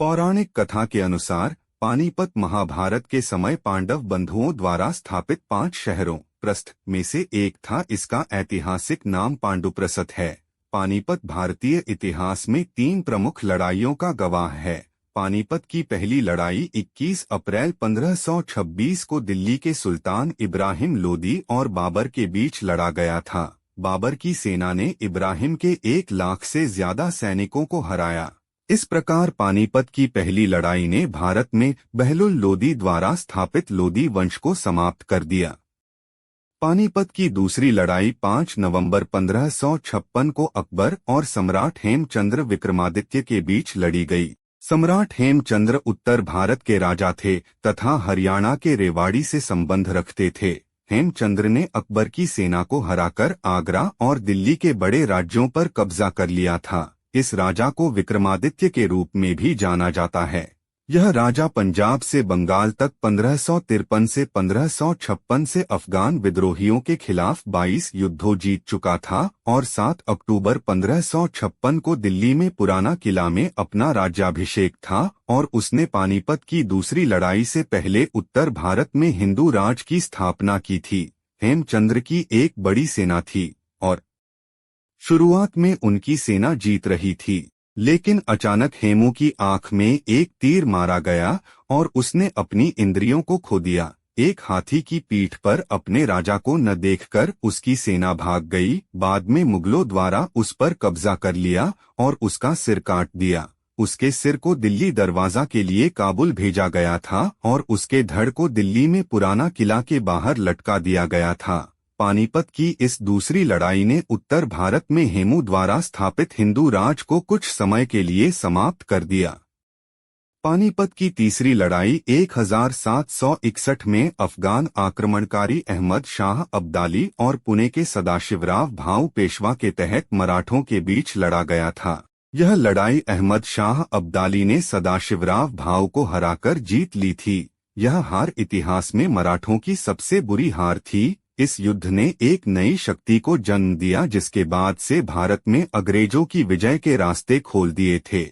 पौराणिक कथा के अनुसार पानीपत महाभारत के समय पांडव बंधुओं द्वारा स्थापित 5 शहरों प्रस्थ में से एक था। इसका ऐतिहासिक नाम पांडुप्रस्थ है। पानीपत भारतीय इतिहास में 3 प्रमुख लड़ाइयों का गवाह है। पानीपत की पहली लड़ाई 21 अप्रैल 1526 को दिल्ली के सुल्तान इब्राहिम लोदी और बाबर के बीच लड़ा गया था। बाबर की सेना ने इब्राहिम के 1 लाख से ज्यादा सैनिकों को हराया। इस प्रकार पानीपत की पहली लड़ाई ने भारत में बहलुल लोदी द्वारा स्थापित लोदी वंश को समाप्त कर दिया। पानीपत की दूसरी लड़ाई 5 नवंबर 1556 को अकबर और सम्राट हेमचंद्र विक्रमादित्य के बीच लड़ी गई। सम्राट हेमचंद्र उत्तर भारत के राजा थे तथा हरियाणा के रेवाड़ी से संबंध रखते थे। हेमचंद्र ने अकबर की सेना को हराकर आगरा और दिल्ली के बड़े राज्यों पर कब्जा कर लिया था। इस राजा को विक्रमादित्य के रूप में भी जाना जाता है। यह राजा पंजाब से बंगाल तक 1553 से 1556 से अफगान विद्रोहियों के खिलाफ 22 युद्धों जीत चुका था और 7 अक्टूबर 1556 को दिल्ली में पुराना किला में अपना राज्याभिषेक था और उसने पानीपत की दूसरी लड़ाई से पहले उत्तर भारत में हिंदू राज की स्थापना की थी। हेमचंद्र की एक बड़ी सेना थी और शुरुआत में उनकी सेना जीत रही थी, लेकिन अचानक हेमू की आंख में एक तीर मारा गया और उसने अपनी इंद्रियों को खो दिया। एक हाथी की पीठ पर अपने राजा को न देखकर उसकी सेना भाग गई। बाद में मुगलों द्वारा उस पर कब्जा कर लिया और उसका सिर काट दिया। उसके सिर को दिल्ली दरवाजा के लिए काबुल भेजा गया था और उसके धड़ को दिल्ली में पुराना किला के बाहर लटका दिया गया था। पानीपत की इस दूसरी लड़ाई ने उत्तर भारत में हेमू द्वारा स्थापित हिंदू राज को कुछ समय के लिए समाप्त कर दिया। पानीपत की तीसरी लड़ाई 1761 में अफगान आक्रमणकारी अहमद शाह अब्दाली और पुणे के सदाशिवराव भाऊ पेशवा के तहत मराठों के बीच लड़ा गया था। यह लड़ाई अहमद शाह अब्दाली ने सदाशिवराव भाऊ को हराकर जीत ली थी। यह हार इतिहास में मराठों की सबसे बुरी हार थी। इस युद्ध ने एक नई शक्ति को जन्म दिया जिसके बाद से भारत में अंग्रेजों की विजय के रास्ते खोल दिए थे।